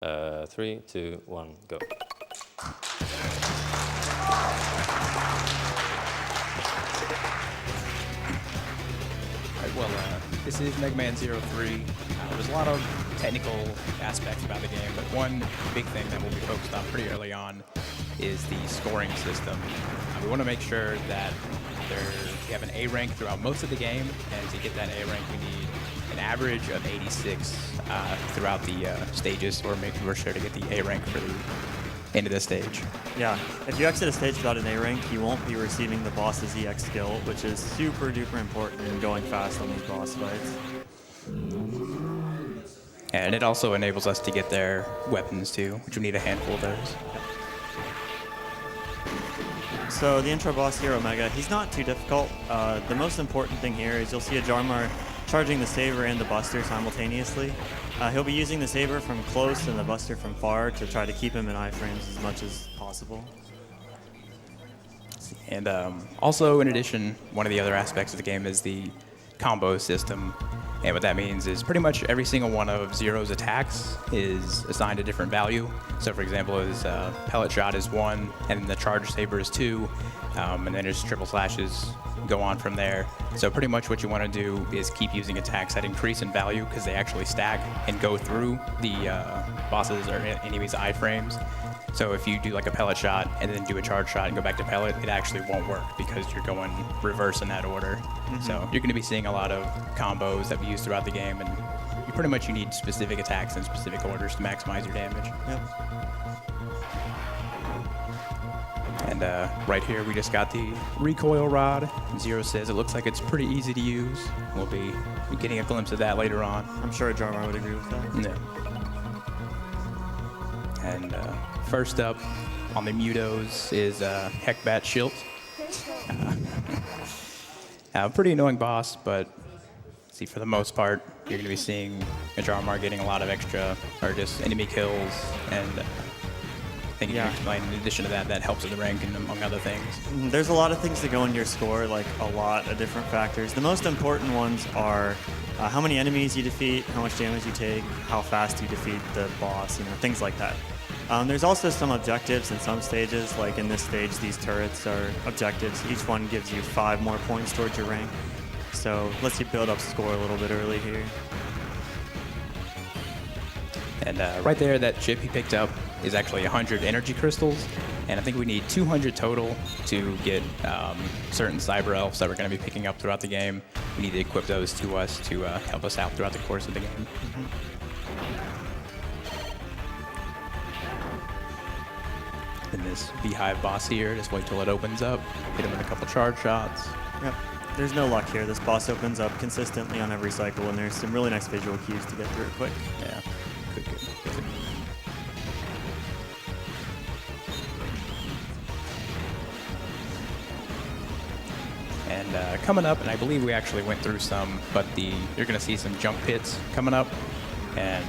3, 2, 1, go. Well, this is Mega Man 03. There's a lot of technical aspects about the game, but one big thing that we'll be focused on pretty early on is the scoring system. We want to make sure that we have an A rank throughout most of the game, and to get that A rank, we need an average of 86 throughout the stages, so we're sure to get the A rank for the end of the stage. Yeah, if you exit a stage without an A rank, you won't be receiving the boss's EX skill, which is super duper important in going fast on these boss fights. And it also enables us to get their weapons too, which we need a handful of those. So the intro boss here, Omega, he's not too difficult. The most important thing here is you'll see a Jarmar charging the Saber and the Buster simultaneously. He'll be using the Saber from close and the Buster from far to try to keep him in iframes as much as possible. And also, in addition, one of the other aspects of the game is the combo system. And what that means is pretty much every single one of Zero's attacks is assigned a different value. So for example, his pellet shot is 1, and the charge saber is 2, and then his triple slashes go on from there. So pretty much what you want to do is keep using attacks that increase in value because they actually stack and go through the bosses or enemies' iframes. So if you do like a pellet shot and then do a charge shot and go back to pellet, it actually won't work because you're going reverse in that order. So you're going to be seeing a lot of combos that we use throughout the game, and you need specific attacks in specific orders to maximize your damage. Yep. And right here we just got the recoil rod. Zero says it looks like it's pretty easy to use. We'll be getting a glimpse of that later on. I'm sure Jarmar would agree with that. Yeah. And first up on the Mutos is Heckbat Schilt. Pretty annoying boss, but see, for the most part, you're going to be seeing a Jarmar getting a lot of extra, or just enemy kills, and I think in addition to that, that helps with the rank and among other things. There's a lot of things that go into your score, like a lot of different factors. The most important ones are how many enemies you defeat, how much damage you take, how fast you defeat the boss, things like that. There's also some objectives in some stages, like in this stage, these turrets are objectives. Each one gives you 5 more points towards your rank. So lets you build up score a little bit early here. And right there, that chip he picked up is actually 100 energy crystals, and I think we need 200 total to get certain cyber elves that we're going to be picking up throughout the game. We need to equip those to us to help us out throughout the course of the game. And this beehive boss here, just wait till it opens up, hit him with a couple charge shots. Yep. There's no luck here. This boss opens up consistently on every cycle, and there's some really nice visual cues to get through it quick. Yeah. Good. And coming up, and I believe we actually went through some, but you're going to see some jump pits coming up, and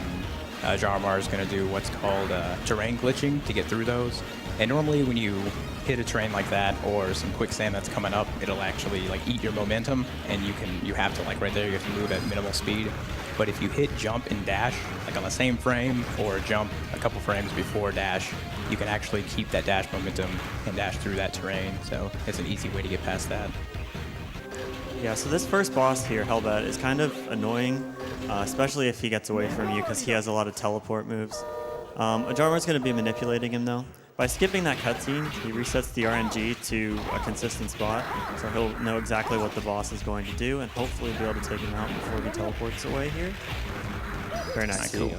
Jarmar is going to do what's called terrain glitching to get through those. And normally when you hit a terrain like that or some quicksand that's coming up, it'll actually eat your momentum, and you have to right there, you have to move at minimal speed. But if you hit jump and dash on the same frame, or jump a couple frames before dash, you can actually keep that dash momentum and dash through that terrain. So it's an easy way to get past that. Yeah, so this first boss here, Hellbat, is kind of annoying, especially if he gets away from you because he has a lot of teleport moves. Jarmar's going to be manipulating him though. By skipping that cutscene, he resets the RNG to a consistent spot, so he'll know exactly what the boss is going to do and hopefully be able to take him out before he teleports away here. Very nice. Cool.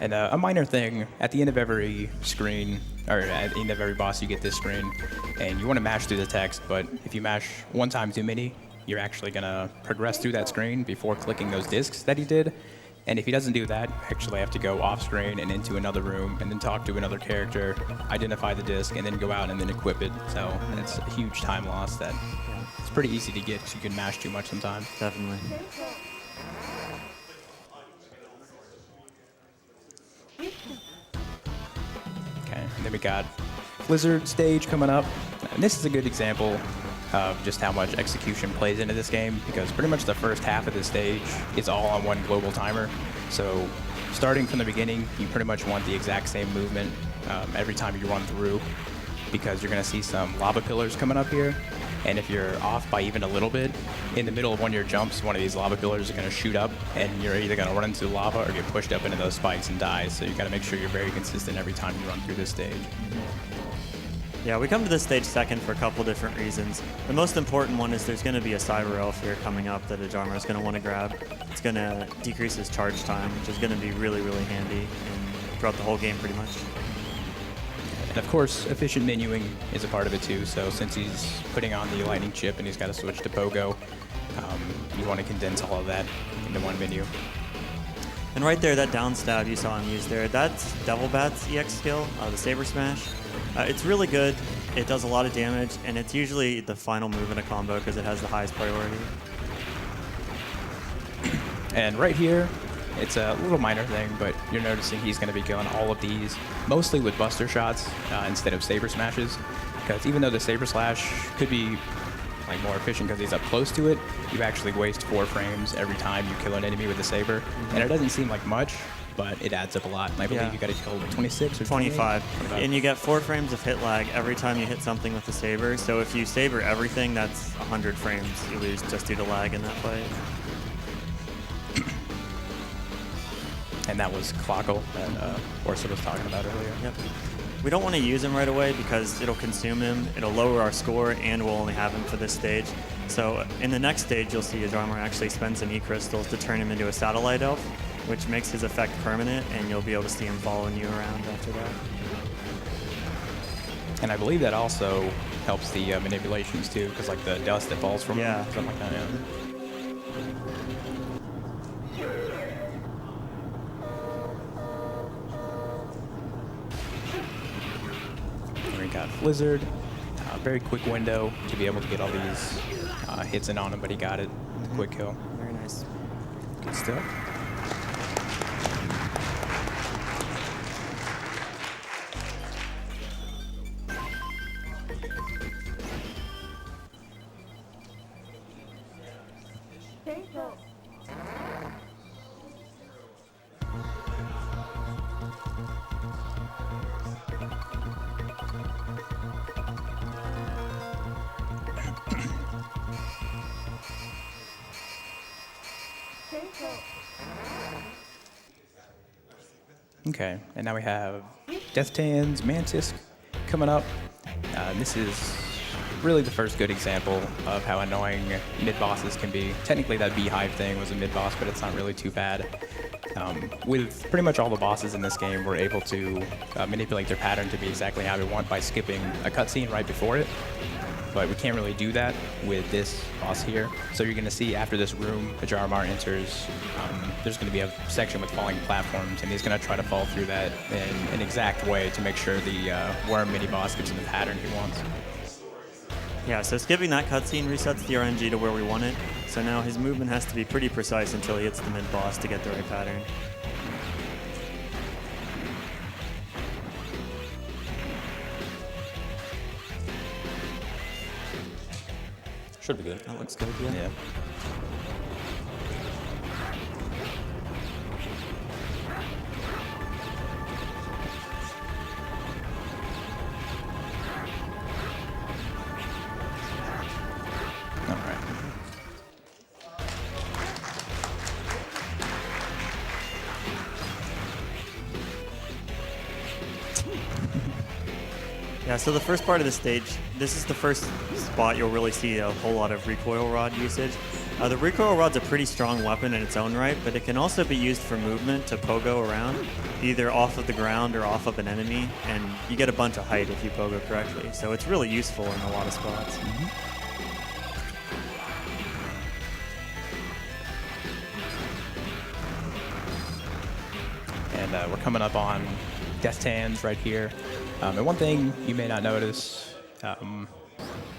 And a minor thing, at the end of every screen, or at the end of every boss, you get this screen, and you want to mash through the text, but if you mash one time too many, you're actually going to progress through that screen before clicking those discs that he did. And if he doesn't do that, you actually have to go off screen and into another room and then talk to another character, identify the disc, and then go out and then equip it. So it's a huge time loss that it's pretty easy to get because you can mash too much sometimes. Definitely. Okay, and then we got Blizzard stage coming up. And this is a good example of just how much execution plays into this game, because pretty much the first half of the stage is all on one global timer. So starting from the beginning, you pretty much want the exact same movement every time you run through, because you're going to see some lava pillars coming up here. And if you're off by even a little bit, in the middle of one of your jumps, one of these lava pillars are going to shoot up, and you're either going to run into the lava or get pushed up into those spikes and die. So you got to make sure you're very consistent every time you run through this stage. Yeah, we come to this stage second for a couple different reasons. The most important one is there's going to be a Cyber Elf here coming up that Ajarmar is going to want to grab. It's going to decrease his charge time, which is going to be really, really handy throughout the whole game pretty much. And of course, efficient menuing is a part of it too. So since he's putting on the lightning chip and he's got to switch to pogo, you want to condense all of that into one menu. And right there, that down stab you saw him use there, that's Devil Bat's EX skill, the Saber Smash. It's really good. It does a lot of damage, and it's usually the final move in a combo because it has the highest priority. And right here, it's a little minor thing, but you're noticing he's going to be killing all of these, mostly with Buster Shots instead of Saber Smashes. Because even though the Saber Slash could be like more efficient because he's up close to it, you actually waste 4 frames every time you kill an enemy with a Saber. And it doesn't seem like much, but it adds up a lot. And I believe you got to kill 26 or 25. And you get 4 frames of hit lag every time you hit something with the Saber. So if you Saber everything, that's 100 frames you lose just due to lag in that fight. And that was Clockle that Orsa was talking about earlier. Yep. We don't want to use him right away because it'll consume him, it'll lower our score, and we'll only have him for this stage. So in the next stage, you'll see Ajarmar actually spend some E-crystals to turn him into a satellite elf, which makes his effect permanent, and you'll be able to see him following you around after that. And I believe that also helps the manipulations too, because like the dust that falls from him, something like that. Yeah. We got Blizzard, very quick window to be able to get all these hits in on him, but he got it. Quick kill. Very nice. Good stuff. Okay, and now we have Death Tans, Mantis coming up. This is really the first good example of how annoying mid-bosses can be. Technically that Beehive thing was a mid-boss, but it's not really too bad. With pretty much all the bosses in this game, we're able to manipulate their pattern to be exactly how we want by skipping a cutscene right before it. But we can't really do that with this boss here. So you're going to see after this room, Ajarmar enters, there's going to be a section with falling platforms, and he's going to try to fall through that in an exact way to make sure the worm mini-boss gets in the pattern he wants. Yeah, so skipping that cutscene resets the RNG to where we want it. So now his movement has to be pretty precise until he hits the mid-boss to get the right pattern. Should be good. That looks good, yeah. Yeah. All right. Yeah, so the first part of the stage, this is the first spot you'll really see a whole lot of recoil rod usage. The recoil rod's a pretty strong weapon in its own right, but it can also be used for movement to pogo around, either off of the ground or off of an enemy, and you get a bunch of height if you pogo correctly. So it's really useful in a lot of spots. And we're coming up on Death Tans right here. And one thing you may not notice,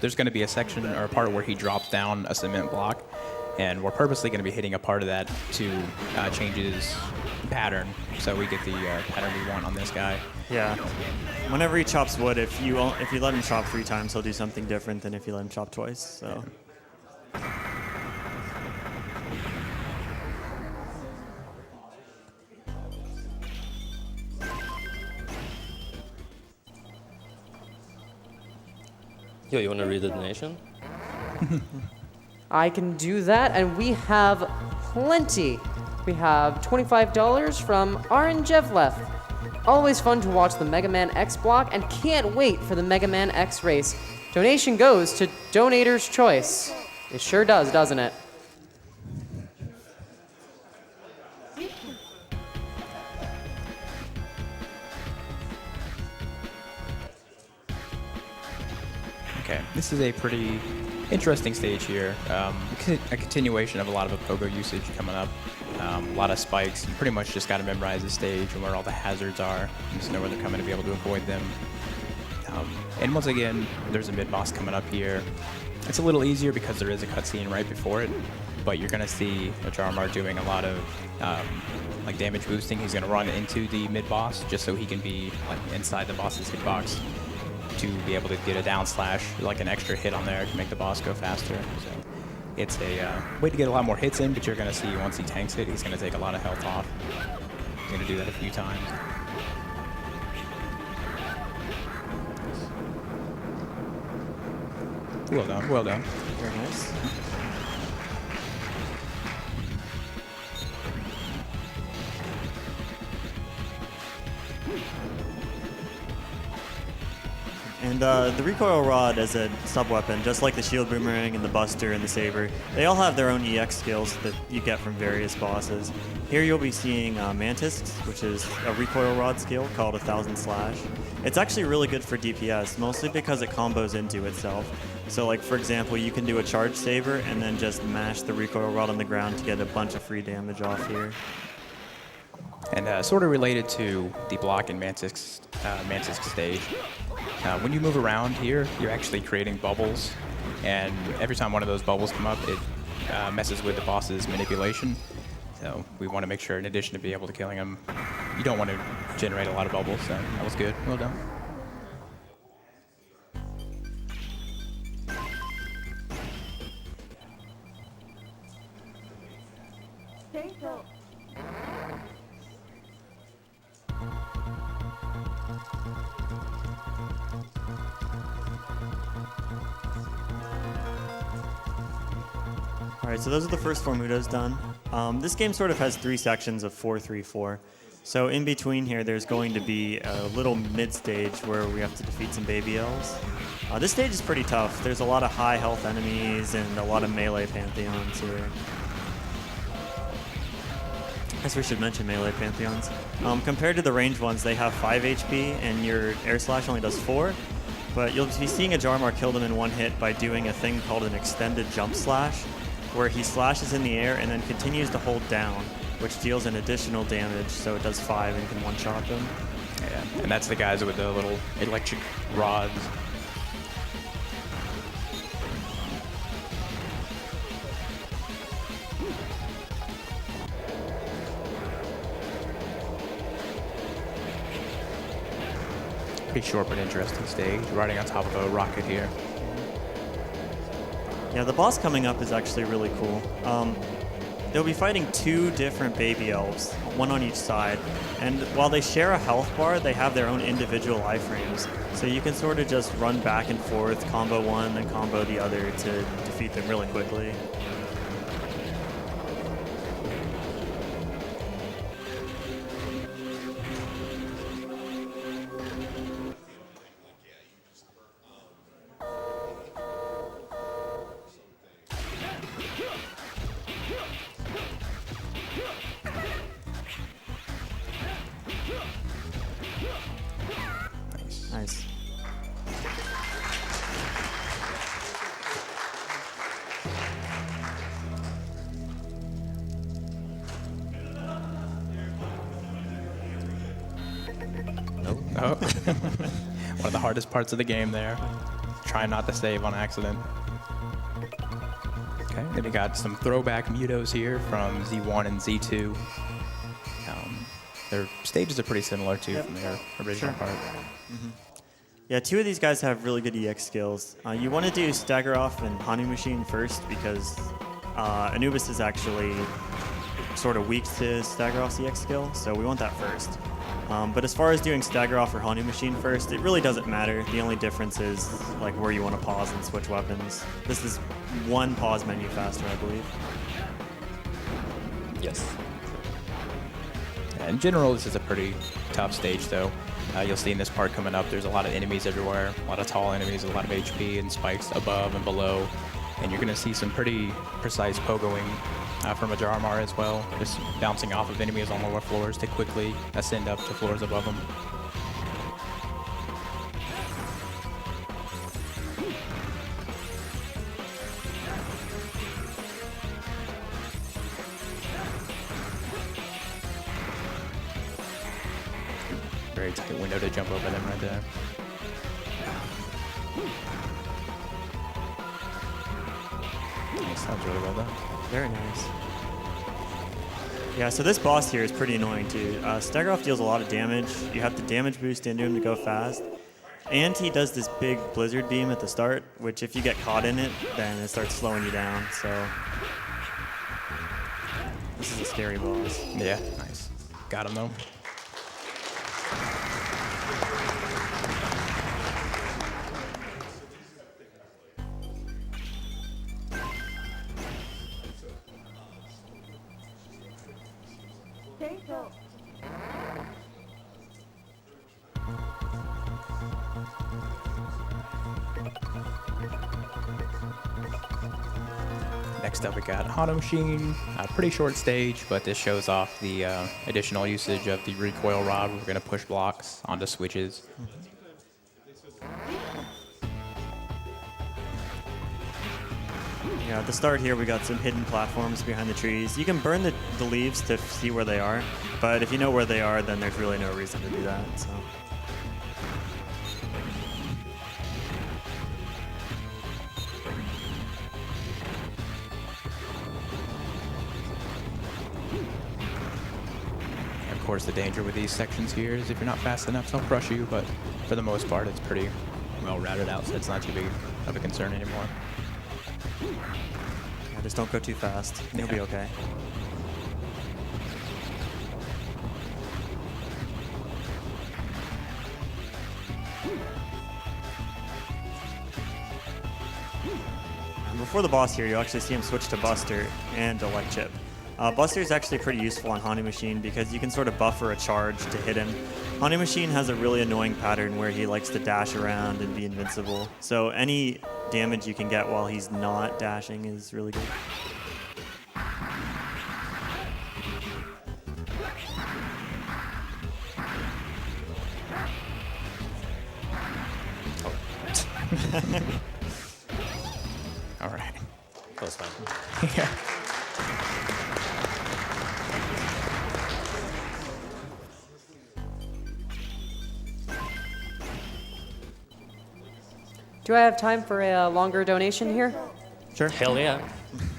there's going to be a section or a part where he drops down a cement block, and we're purposely going to be hitting a part of that to change his pattern, so we get the pattern we want on this guy. Yeah. Whenever he chops wood, if you let him chop 3 times, he'll do something different than if you let him chop twice. So. Yo, you want to read the donation? I can do that, and we have plenty. We have $25 from Aranjevlev. Always fun to watch the Mega Man X block, and can't wait for the Mega Man X race. Donation goes to Donator's Choice. It sure does, doesn't it? Okay, this is a pretty interesting stage here. A continuation of a lot of the pogo usage coming up. A lot of spikes. You pretty much just got to memorize the stage and where all the hazards are. And just know where they're coming to be able to avoid them. And once again, there's a mid-boss coming up here. It's a little easier because there is a cutscene right before it, but you're going to see Jarmar doing a lot of like damage boosting. He's going to run into the mid-boss just so he can be like inside the boss's hitbox to be able to get a down slash, like an extra hit on there to make the boss go faster. So it's a way to get a lot more hits in, but you're going to see once he tanks it, he's going to take a lot of health off. He's going to do that a few times. Well done, well done. Very nice. And the recoil rod as a sub-weapon, just like the shield boomerang and the buster and the saber, they all have their own EX skills that you get from various bosses. Here you'll be seeing Mantis, which is a recoil rod skill called 1000 Slash. It's actually really good for DPS, mostly because it combos into itself. So like, for example, you can do a charge saber and then just mash the recoil rod on the ground to get a bunch of free damage off here. And sort of related to the block in Mantis stage, when you move around here, you're actually creating bubbles, and every time one of those bubbles come up, it messes with the boss's manipulation. So we want to make sure, in addition to be able to killing him, you don't want to generate a lot of bubbles. So that was good. Well done. Alright, so those are the first 4 Mudos done. This game sort of has 3 sections of 4-3-4. So in between here, there's going to be a little mid-stage where we have to defeat some baby elves. This stage is pretty tough. There's a lot of high health enemies and a lot of melee pantheons here. I guess we should mention melee pantheons. Compared to the ranged ones, they have 5 HP and your air slash only does 4. But you'll be seeing a Jarmar kill them in 1 hit by doing a thing called an extended jump slash, where he slashes in the air and then continues to hold down, which deals an additional damage, so it does 5 and can one-shot them. Yeah, and that's the guys with the little electric rods. Pretty short but interesting stage, riding on top of a rocket here. Yeah, the boss coming up is actually really cool. They'll be fighting 2 different baby elves, 1 on each side, and while they share a health bar, they have their own individual iframes. So you can sort of just run back and forth, combo one, then combo the other to defeat them really quickly. Nice. Nope. Oh. One of the hardest parts of the game there. Trying not to save on accident. Okay, then we got some throwback Mutos here from Z1 and Z2. Their stages are pretty similar too from their original part. Yeah, two of these guys have really good EX skills. You want to do Stagger Off and Honey Machine first because Anubis is actually sort of weak to Stagger Off's EX skill, so we want that first. But as far as doing Stagger Off or Honey Machine first, it really doesn't matter. The only difference is like where you want to pause and switch weapons. This is one pause menu faster, I believe. Yes. In general, this is a pretty tough stage, though. You'll see in this part coming up, there's a lot of enemies everywhere, a lot of tall enemies, a lot of HP and spikes above and below. And you're going to see some pretty precise pogoing from a Jarmar as well, just bouncing off of enemies on lower floors to quickly ascend up to floors above them. Very tight window to jump over them right there. Nice, that was really well done. Very nice. Yeah, so this boss here is pretty annoying too. Stagger Off deals a lot of damage. You have to damage boost into him to go fast. And he does this big blizzard beam at the start, which if you get caught in it, then it starts slowing you down. So this is a scary boss. Yeah, nice. Got him though. Next up we got Auto Machine, a pretty short stage, but this shows off the additional usage of the recoil rod. We're going to push blocks onto switches. Yeah, at the start here we got some hidden platforms behind the trees. You can burn the leaves to see where they are, but if you know where they are, then there's really no reason to do that. So. Of course, the danger with these sections here is if you're not fast enough, they'll crush you, but for the most part, it's pretty well routed out, so it's not too big of a concern anymore. Yeah, just don't go too fast. You'll be okay. And before the boss here, you'll actually see him switch to Buster and a light chip. Buster is actually pretty useful on Honey Machine because you can sort of buffer a charge to hit him. Honey Machine has a really annoying pattern where he likes to dash around and be invincible. So any damage you can get while he's not dashing is really good. All right. That was fine. Yeah. Do I have time for a longer donation here? Sure. Hell yeah.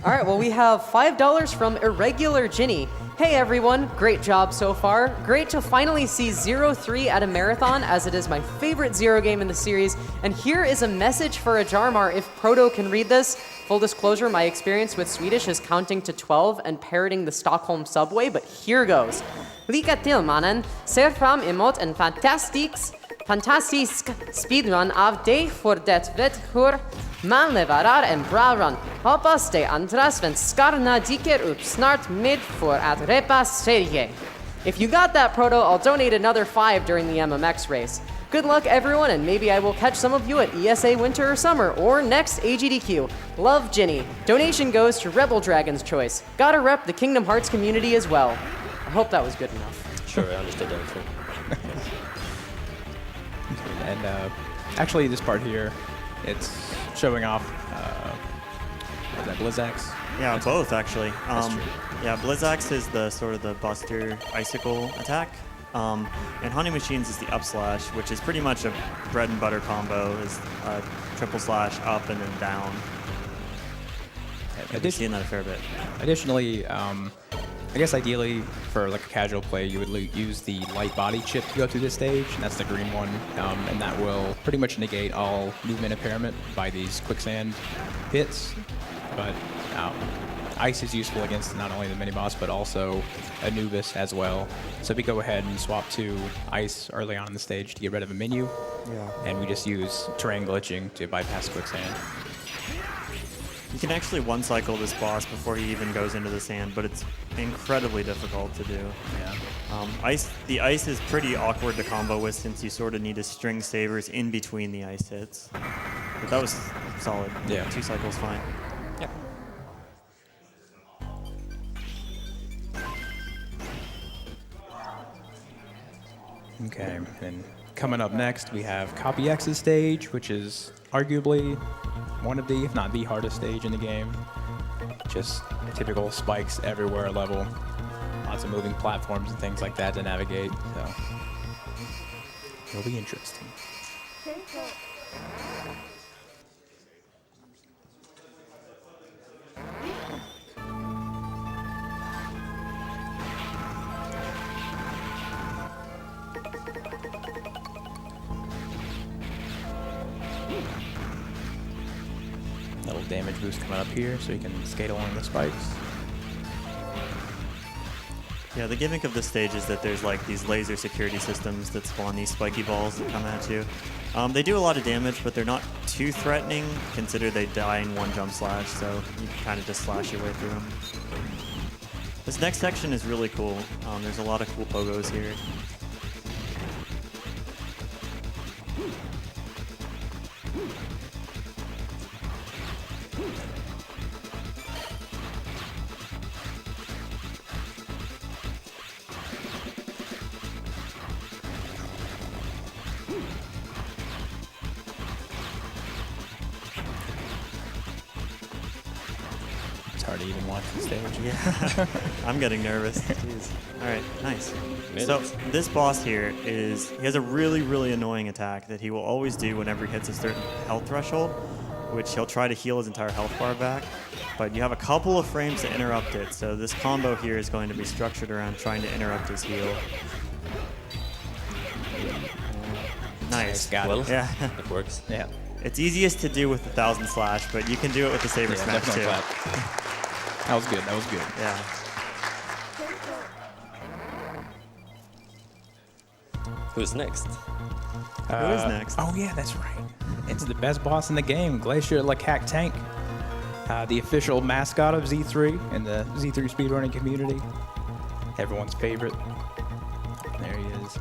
All right, well, we have $5 from Irregular Ginny. Hey, everyone. Great job so far. Great to finally see 0-3 at a marathon, as it is my favorite Zero game in the series. And here is a message for a Jarmar if Proto can read this. Full disclosure, my experience with Swedish is counting to 12 and parroting the Stockholm subway, but here goes. Lycka till, mannen. Ser fram emot en fantastisk speedrun av dig för det vet hur man levererar en bra run. Hoppas de andra svenskarna dyker upp snart med för att repa serie. If you got that, Proto, I'll donate another 5 during the MMX race. Good luck, everyone, and maybe I will catch some of you at ESA Winter or Summer, or next AGDQ. Love, Ginny. Donation goes to Rebel Dragon's Choice. Gotta rep the Kingdom Hearts community as well. I hope that was good enough. Sure, I understood that too. And actually, this part here, it's showing off, what is that, Blizzax? Yeah, both actually. That's true. Yeah, Blizzax is the sort of the Buster Icicle attack. And Honey Machines is the up slash, which is pretty much a bread and butter combo, is triple slash up and then down. I've been seeing that a fair bit. Additionally, I guess ideally for like a casual play, you would use the light body chip to go through this stage, and that's the green one, and that will pretty much negate all movement impairment by these quicksand hits. But ice is useful against not only the mini boss but also Anubis as well. So we go ahead and swap to ice early on in the stage to get rid of a menu, and we just use terrain glitching to bypass quicksand. You can actually one-cycle this boss before he even goes into the sand, but it's incredibly difficult to do. Yeah. The ice is pretty awkward to combo with since you sort of need to string sabers in between the ice hits. But that was solid. Yeah. 2 cycles fine. Yeah. Okay, and coming up next, we have Copy X's stage, which is arguably one of the, if not the hardest stage in the game. Just typical spikes everywhere level. Lots of moving platforms and things like that to navigate, so it'll be interesting. Little damage boost coming up here so you can skate along the spikes. Yeah, the gimmick of this stage is that there's like these laser security systems that spawn these spiky balls that come at you. They do a lot of damage, but they're not too threatening. Consider they die in 1 jump slash, so you can kind of just slash your way through them. This next section is really cool. There's a lot of cool pogos here. It's hard to even watch the stage. Yeah, I'm getting nervous. Jeez. All right, nice. So this boss here he has a really, really annoying attack that he will always do whenever he hits a certain health threshold, which he'll try to heal his entire health bar back. But you have a couple of frames to interrupt it, so this combo here is going to be structured around trying to interrupt his heal. Nice. Got it. Yeah. It works. Yeah. It's easiest to do with the 1000 slash, but you can do it with the saber Yeah, smash definitely too. clap. That was good. That was good. Yeah. Who's next? Who is next? Oh yeah, that's right. It's the best boss in the game, Glacier Lacac Tank, the official mascot of Z3 and the Z3 speedrunning community. Everyone's favorite. There he is.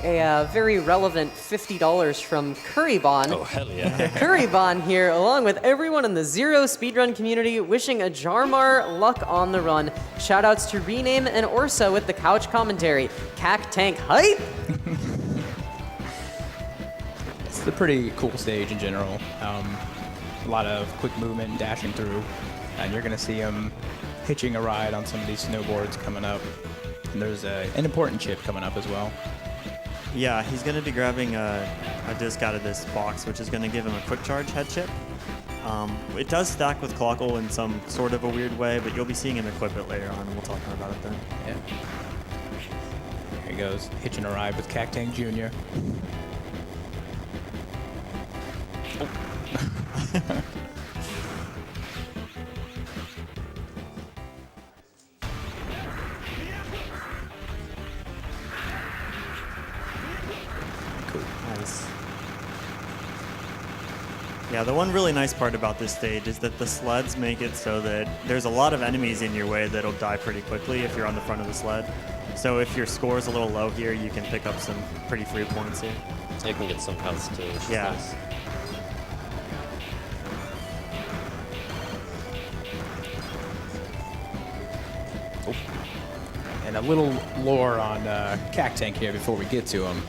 A very relevant $50 from Currybon. Oh, hell yeah. Currybon here, along with everyone in the Zero speedrun community, wishing a Jarmar luck on the run. Shoutouts to Rename and Orso with the couch commentary. Cac Tank hype! It's a pretty cool stage in general. A lot of quick movement and dashing through, and you're gonna see him hitching a ride on some of these snowboards coming up. And there's an important chip coming up as well. Yeah, he's going to be grabbing a disc out of this box, which is going to give him a quick charge head chip. It does stack with Clockle in some sort of a weird way, but you'll be seeing him equip it later on, and we'll talk more about it then. Yeah. Here he goes, hitching a ride with Cactang Jr. Cool. Nice. Yeah, the one really nice part about this stage is that the sleds make it so that there's a lot of enemies in your way that'll die pretty quickly if you're on the front of the sled. So if your score is a little low here, you can pick up some pretty free points here. So you can get some health too, which is Yeah. nice. And a little lore on Cactank here before we get to him.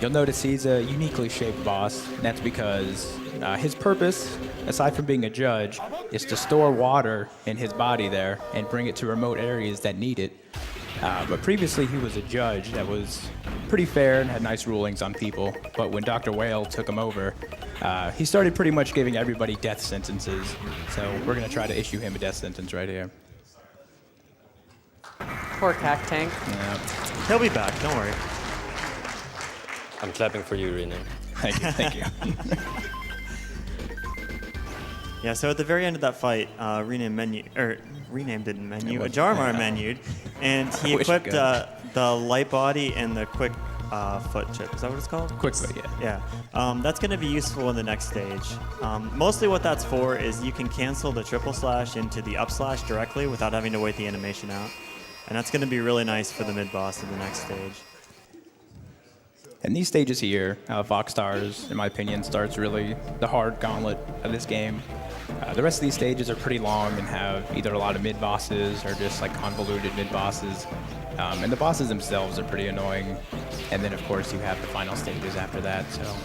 You'll notice he's a uniquely shaped boss, and that's because his purpose, aside from being a judge, is to store water in his body there and bring it to remote areas that need it. But previously he was a judge that was pretty fair and had nice rulings on people, but when Dr. Whale took him over, He started pretty much giving everybody death sentences, so we're going to try to issue him a death sentence right here. Poor Cack Tank. Yeah. He'll be back, don't worry. I'm clapping for you, Rena. Thank you, thank you. Yeah, so at the very end of that fight, renamed didn't menu, was- Jarmar yeah. menued, and he I wish it equipped the light body and the quick foot chip. Is that what it's called? Quick foot, yeah. Yeah, that's going to be useful in the next stage. Mostly what that's for is you can cancel the triple slash into the up slash directly without having to wait the animation out. And that's going to be really nice for the mid-boss in the next stage. And these stages here, Fox Stars, in my opinion, starts really the hard gauntlet of this game. The rest of these stages are pretty long and have either a lot of mid-bosses or just like convoluted mid-bosses. And the bosses themselves are pretty annoying. And then, of course, you have the final stages after that. So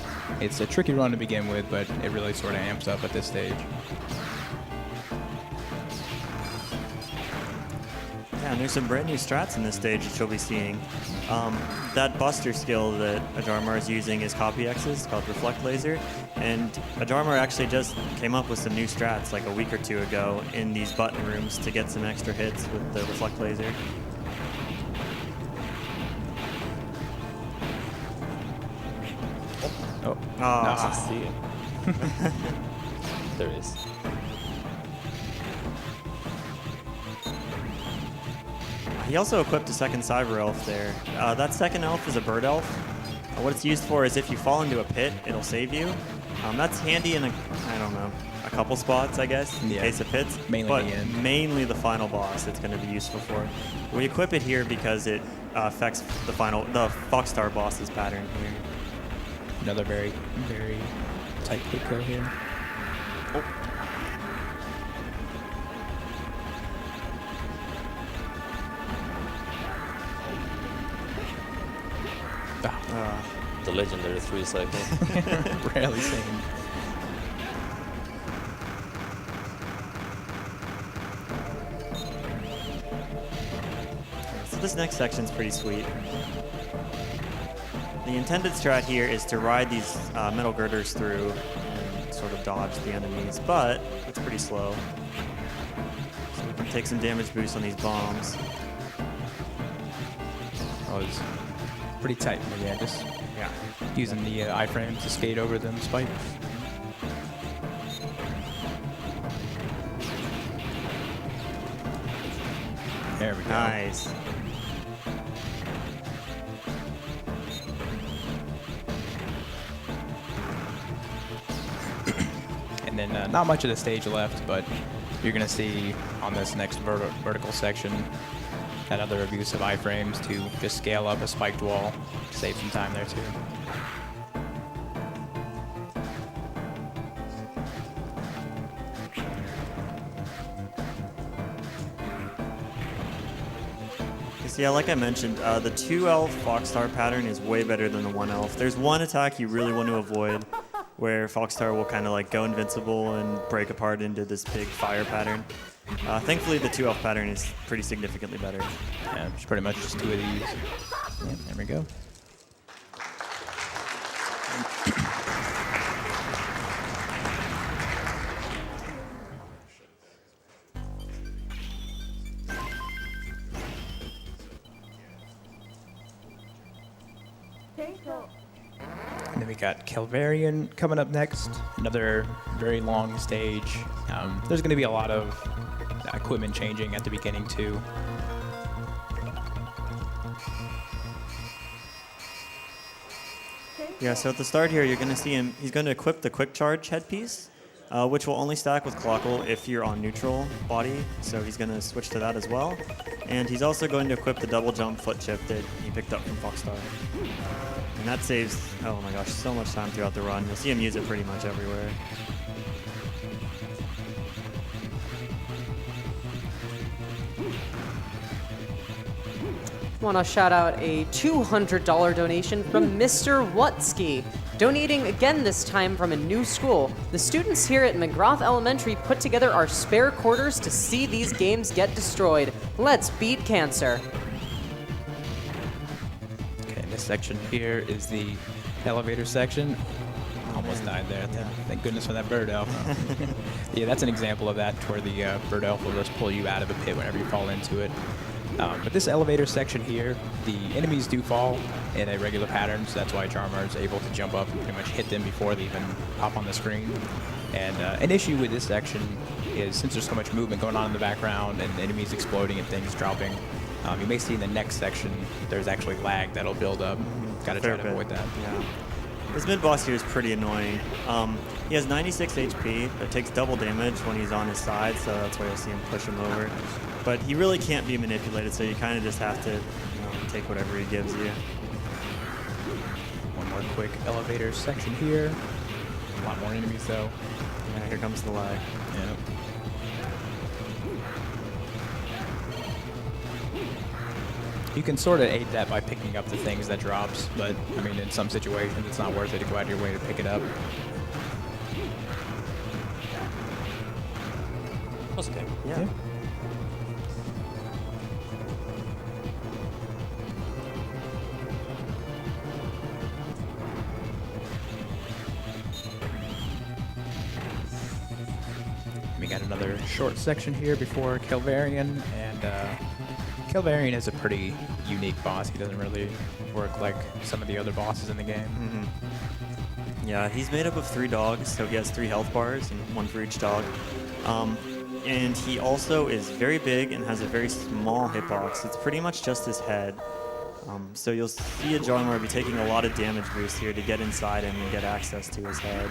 it's a tricky run to begin with, but it really sort of amps up at this stage. Yeah, and there's some brand new strats in this stage that you'll be seeing. That Buster skill that Ajarmar is using is Copy X's, called Reflect Laser. And Ajarmar actually just came up with some new strats like a week or two ago in these button rooms to get some extra hits with the Reflect Laser. Oh, Ah. See it. There it is. He also equipped a second Cyber Elf there. That second elf is a bird elf. What it's used for is if you fall into a pit, it'll save you. That's handy in a couple spots, I guess, in Yeah. case of pits. Mainly but the end. mainly the final boss it's going to be useful for. We equip it here because it affects the Foxstar boss's pattern here. another very, very tight quick go here. The legendary 3 cycle. Rarely seen. So this next section's pretty sweet. The intended strat here is to ride these metal girders through and sort of dodge the enemies, but it's pretty slow. So we can take some damage boost on these bombs. Oh, it's pretty tight. Maybe I just Yeah. using the iframes to skate over them spikes. There we go. Nice. And then not much of the stage left, but you're going to see on this next vertical section that other abuse of iframes to just scale up a spiked wall. Save some time there too. So yeah, like I mentioned, the 2-elf Foxstar pattern is way better than the 1-elf. There's one attack you really want to avoid where Foxstar will kind of like go invincible and break apart into this big fire pattern. Thankfully, the 2-elf pattern is pretty significantly better. Yeah, it's pretty much just 2 of these. Yep, there we go. And then we got Calvarian coming up next. Another very long stage. There's going to be a lot of equipment changing at the beginning too. Yeah, so at the start here, you're going to see him, he's going to equip the quick charge headpiece, which will only stack with Clockle if you're on neutral body, so he's going to switch to that as well. And he's also going to equip the double jump foot chip that he picked up from Foxstar. And that saves, oh my gosh, so much time throughout the run. You'll see him use it pretty much everywhere. Want to shout out a $200 donation from Mr. Wutsky, donating again this time from a new school. The students here at McGrath Elementary put together our spare quarters to see these games get destroyed. Let's beat cancer. Okay, this section here is the elevator section. almost died there. Yeah. Thank goodness for that bird elf. Yeah, that's an example of that, where the bird elf will just pull you out of a pit whenever you fall into it. But this elevator section here, the enemies do fall in a regular pattern, so that's why Jarmar is able to jump up and pretty much hit them before they even pop on the screen. And an issue with this section is, since there's so much movement going on in the background and enemies exploding and things dropping, you may see in the next section there's actually lag that'll build up. Gotta try to avoid that. Yeah. This mid-boss here is pretty annoying. He has 96 HP, but takes double damage when he's on his side, so that's why you'll see him push him over. But he really can't be manipulated, so you kind of just have to take whatever he gives you. One more quick elevator section here. A lot more enemies though. Yeah, here comes the lag. Yeah. You can sort of aid that by picking up the things that drops, but I mean, in some situations, it's not worth it to go out of your way to pick it up. That's okay. Yeah. We got another short section here before Calvarian, and Calvarian is a pretty unique boss. He doesn't really work like some of the other bosses in the game. Yeah, he's made up of 3 dogs, so he has 3 health bars, and 1 for each dog. And he also is very big and has a very small hitbox. It's pretty much just his head. So you'll see a Jarmar be taking a lot of damage boost here to get inside him and get access to his head.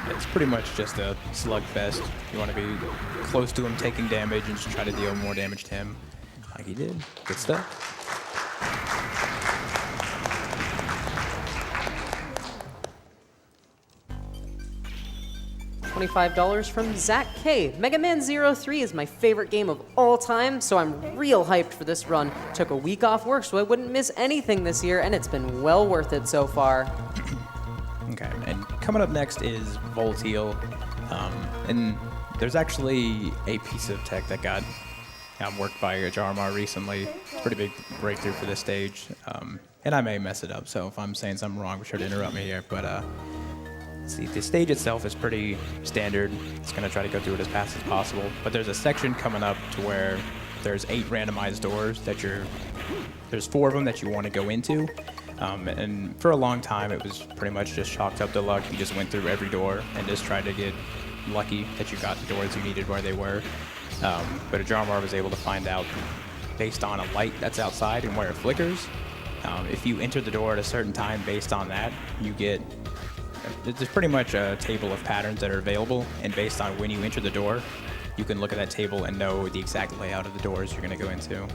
It's pretty much just a slugfest. You want to be close to him taking damage and just try to deal more damage to him like he did. Good stuff. $25 from Zach K. Mega Man 03 is my favorite game of all time, so I'm real hyped for this run. Took a week off work so I wouldn't miss anything this year, and it's been well worth it so far. Okay, and coming up next is Volteal. And there's actually a piece of tech that got worked by Jarmar recently. It's a pretty big breakthrough for this stage. And I may mess it up, so if I'm saying something wrong, be sure to interrupt me here. But see, the stage itself is pretty standard. It's going to try to go through it as fast as possible. But there's a section coming up to where there's 8 randomized doors that there's 4 of them that you want to go into. And for a long time, it was pretty much just chalked up to luck. You just went through every door and just tried to get lucky that you got the doors you needed where they were. But Jarmar was able to find out, based on a light that's outside and where it flickers, if you enter the door at a certain time based on that, you get... There's pretty much a table of patterns that are available, and based on when you enter the door, you can look at that table and know the exact layout of the doors you're going to go into.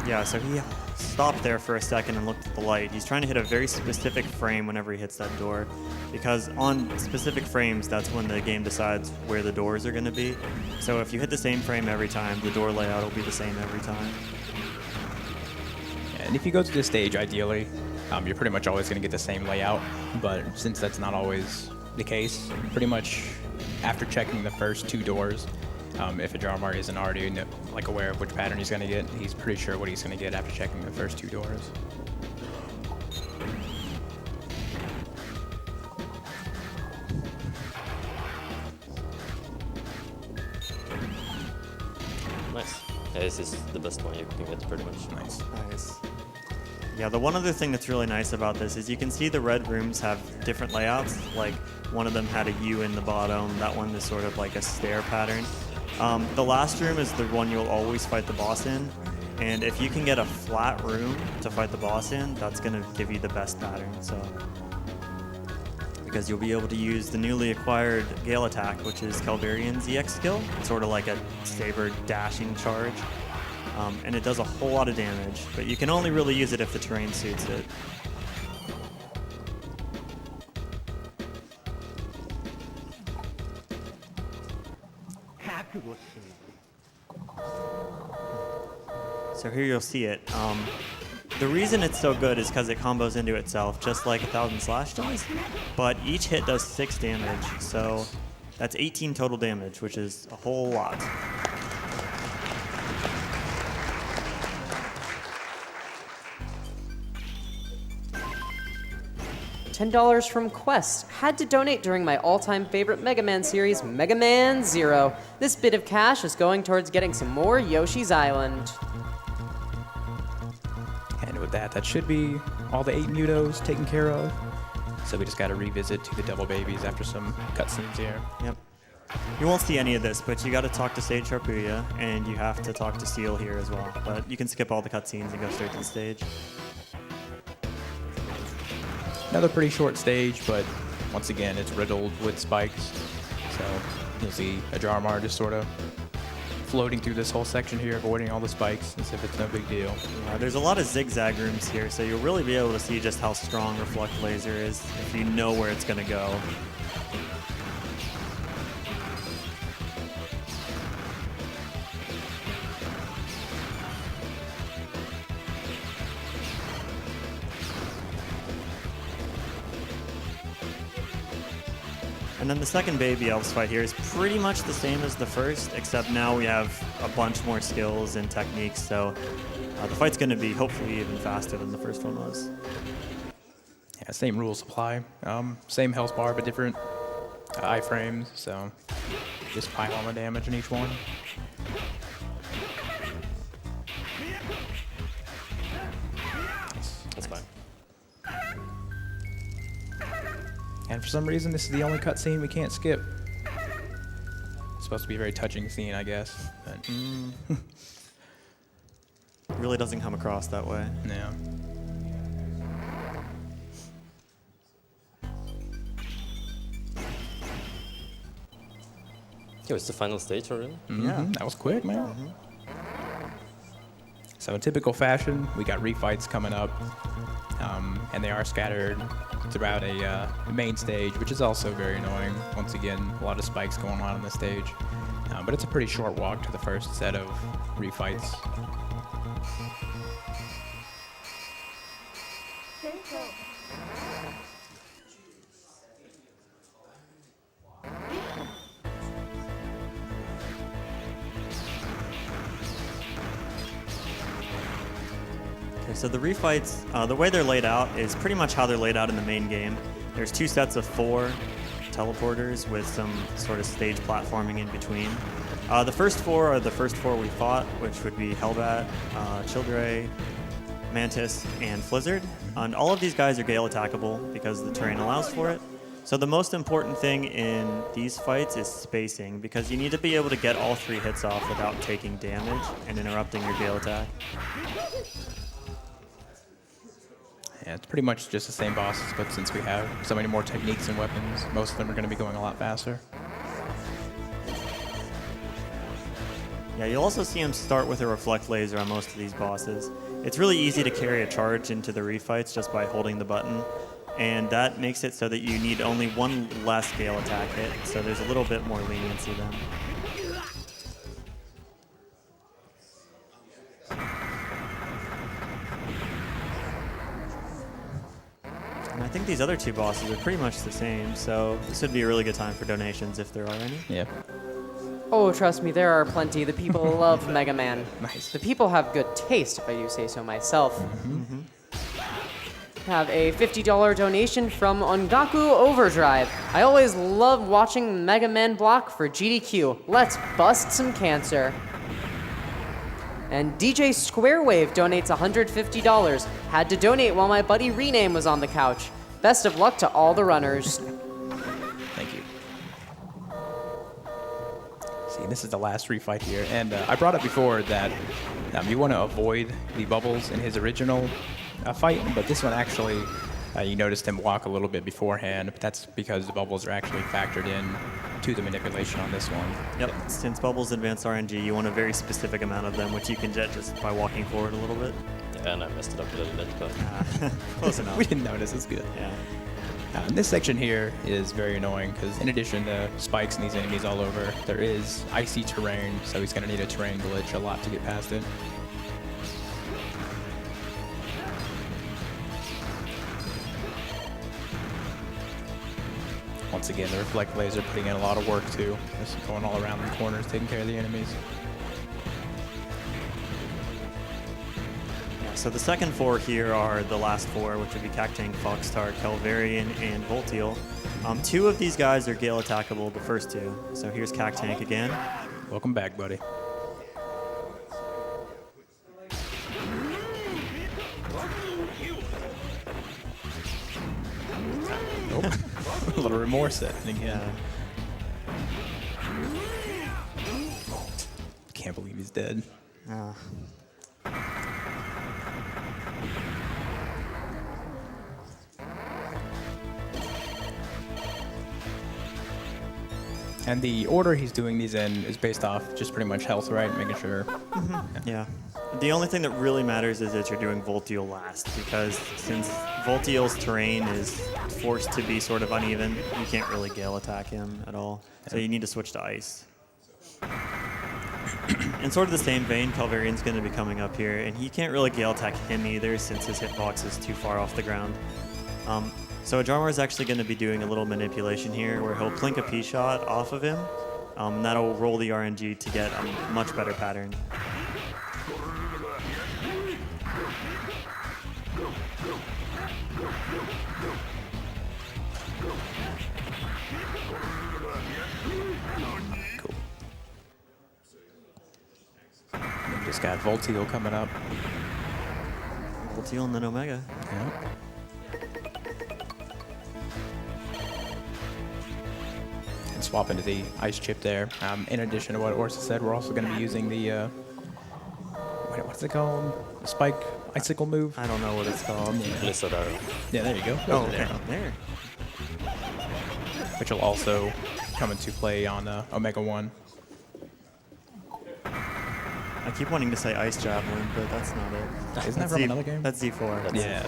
Yeah, so he stopped there for a second and looked at the light. He's trying to hit a very specific frame whenever he hits that door, because on specific frames, that's when the game decides where the doors are going to be. So if you hit the same frame every time, the door layout will be the same every time. And if you go to this stage, ideally, you're pretty much always going to get the same layout, but since that's not always the case, pretty much after checking the first 2 doors, if a Jarmar isn't already aware of which pattern he's going to get, he's pretty sure what he's going to get after checking the first 2 doors. Nice. Yeah, this is the best one you can get, pretty much. Nice. Nice. Yeah, the one other thing that's really nice about this is you can see the red rooms have different layouts. Like, one of them had a U in the bottom. That one is sort of like a stair pattern. The last room is the one you'll always fight the boss in. And if you can get a flat room to fight the boss in, that's going to give you the best pattern. So, because you'll be able to use the newly acquired Gale Attack, which is Calvarian's EX skill. It's sort of like a saber dashing charge. And it does a whole lot of damage, but you can only really use it if the terrain suits it. So here you'll see it. The reason it's so good is because it combos into itself, just like 1000 Slash does, but each hit does 6 damage, so that's 18 total damage, which is a whole lot. $10 from Quest. Had to donate during my all-time favorite Mega Man series, Mega Man 0. This bit of cash is going towards getting some more Yoshi's Island. And with that, that should be all the 8 Mutos taken care of. So we just got to revisit to the Devil Babies after some cutscenes here. Yep. You won't see any of this, but you got to talk to Sage Sharpuya, and you have to talk to Seal here as well. But you can skip all the cutscenes and go straight to the stage. Another pretty short stage, but once again, it's riddled with spikes. So you'll see Ajarmar just sort of floating through this whole section here, avoiding all the spikes as if it's no big deal. There's a lot of zigzag rooms here, so you'll really be able to see just how strong Reflect Laser is if you know where it's going to go. And then the second Baby Elves fight here is pretty much the same as the first, except now we have a bunch more skills and techniques, so the fight's going to be hopefully even faster than the first one was. Yeah, same rules apply. Same health bar, but different iframes, so just pile on the damage in each one. That's fine. And for some reason, this is the only cutscene we can't skip. It's supposed to be a very touching scene, I guess. But It really doesn't come across that way. yeah. Yo, it's the final stage already? Yeah. That was quick, man. So in typical fashion, we got refights coming up, and they are scattered throughout a main stage, which is also very annoying. Once again, a lot of spikes going on this stage, but it's a pretty short walk to the first set of refights. So the refights, the way they're laid out is pretty much how they're laid out in the main game. There's 2 sets of 4 teleporters with some sort of stage platforming in between. The first 4 are the first 4 we fought, which would be Hellbat, Childray, Mantis, and Flizzard. And all of these guys are Gale attackable because the terrain allows for it. So the most important thing in these fights is spacing, because you need to be able to get all 3 hits off without taking damage and interrupting your Gale attack. Yeah, it's pretty much just the same bosses, but since we have so many more techniques and weapons, most of them are going to be going a lot faster. Yeah, you'll also see him start with a Reflect Laser on most of these bosses. It's really easy to carry a charge into the refights just by holding the button, and that makes it so that you need only 1 less Gale attack hit, so there's a little bit more leniency then. And I think these other 2 bosses are pretty much the same, so this would be a really good time for donations if there are any. Yeah. Oh, trust me, there are plenty. The people love Mega Man. Nice. The people have good taste, if I do say so myself. Have a $50 donation from Ongaku Overdrive. I always love watching Mega Man block for GDQ. Let's bust some cancer. And DJ Squarewave donates $150. Had to donate while my buddy Rename was on the couch. Best of luck to all the runners. Thank you. See, this is the last refight here, and I brought up before that you want to avoid the bubbles in his original fight, but this one actually, you noticed him walk a little bit beforehand, but that's because the bubbles are actually factored in to the manipulation on this one. Yep, since bubbles advance RNG, you want a very specific amount of them, which you can get just by walking forward a little bit. Yeah, and I messed it up a little bit, but Close enough. We didn't notice, it's good. Yeah. And this section here is very annoying because in addition to spikes and these enemies all over, there is icy terrain, so he's going to need a terrain glitch a lot to get past it. Once again, the Reflect Laser putting in a lot of work too. Just going all around the corners, taking care of the enemies. So the second four here are the last four, which would be Cactank, Foxtar, Calvarian, and Voltiel. Two of these guys are Gale attackable, the first two. So here's Cactank again. Welcome back, buddy. Nope. A little remorse happening again. Can't believe he's dead. And the order he's doing these in is based off just pretty much health, right? Making sure. Yeah. The only thing that really matters is that you're doing Voltiel last, because since Voltiel's terrain is forced to be sort of uneven, you can't really Gale attack him at all. So you need to switch to Ice. In sort of the same vein, Calvarian's going to be coming up here, and he can't really Gale attack him either since his hitbox is too far off the ground. So Jarmar is actually going to be doing a little manipulation here where he'll plink a P-shot off of him, and that'll roll the RNG to get a much better pattern. Cool. And just got Voltiel coming up. Voltiel and then Omega. Yep. And swap into the ice chip there. In addition to what Orsa said, we're also going to be using the what's it called? The spike icicle move. I don't know what it's called. Blizzard Arrow. Yeah, there you go. Oh, There. okay. There. Which will also come into play on Omega 1. I keep wanting to say Ice Javelin, but that's not it. Isn't that from another game? That's Z4. That's Yeah. it,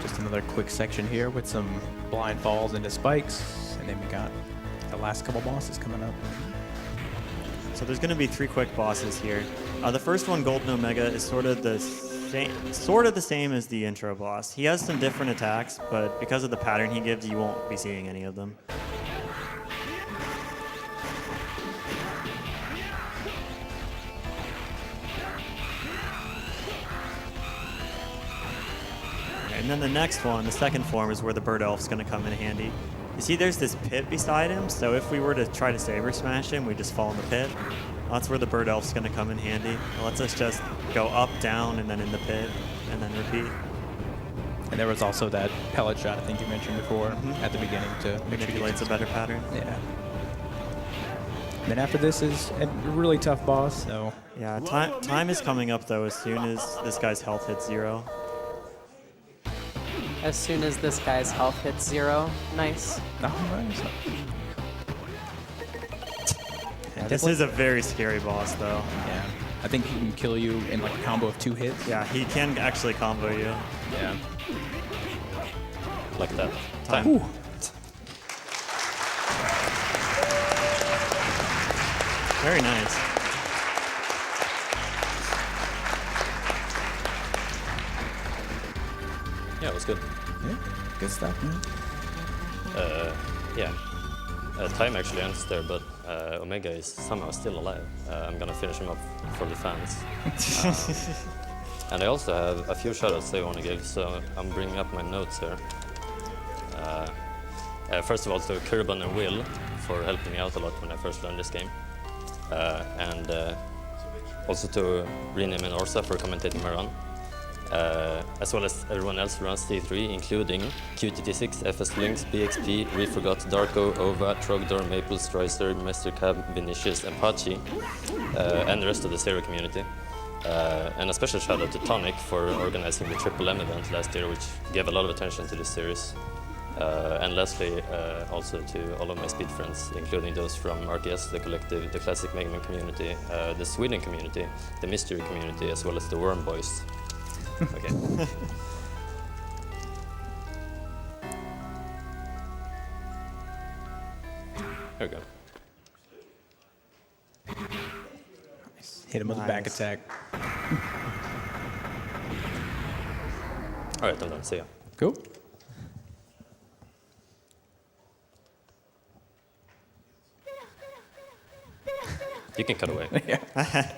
Just another quick section here with some blind falls into spikes. And then we got the last couple bosses coming up. So there's going to be 3 quick bosses here. The first one, Golden Omega, is sort of the same as the intro boss. He has some different attacks, but because of the pattern he gives, you won't be seeing any of them. And then the next one, the second form, is where the Bird Elf's going to come in handy. You see there's this pit beside him, so if we were to try to Saber Smash him, we just fall in the pit. That's where the Bird Elf's going to come in handy. It lets us just go up, down, and then in the pit, and then repeat. And there was also that pellet shot I think you mentioned before at the beginning to Manipulates a better pattern. Yeah. And then after this is a really tough boss, so Yeah, time is coming up, though, as soon as this guy's health hits 0. As soon as this guy's health hits 0, nice. nice. Yeah, this is a very scary boss, though. Yeah. I think he can kill you in like a combo of 2 hits. Yeah, he can actually combo you. Yeah. like that. Time. Ooh. Very nice. Yeah, it was good. Yeah. Good stuff, man. Yeah. Time actually ends there, but Omega is somehow still alive. I'm gonna finish him up for the fans. And I also have a few shoutouts I want to give, so I'm bringing up my notes here. First of all, to Kurban and Will for helping me out a lot when I first learned this game. And also to Rename and Orsa for commentating my run. As well as everyone else who runs D3, including QTT6, FS Lynx, BXP, Reforgot, Darko, Ova, Trogdor, Maple, Stricer, Mr. Cab, Vinicius, and Pachi, and the rest of the Zero community. And a special shout out to Tonic for organizing the Triple M event last year, which gave a lot of attention to this series. And lastly, also to all of my speed friends, including those from RTS, the collective, the classic Mega Man community, the Sweden community, the mystery community, as well as the Worm Boys. Okay. There we go. Hit him with a back Nice. attack. All right, I'm done. See ya. Cool. You can cut away. Yeah.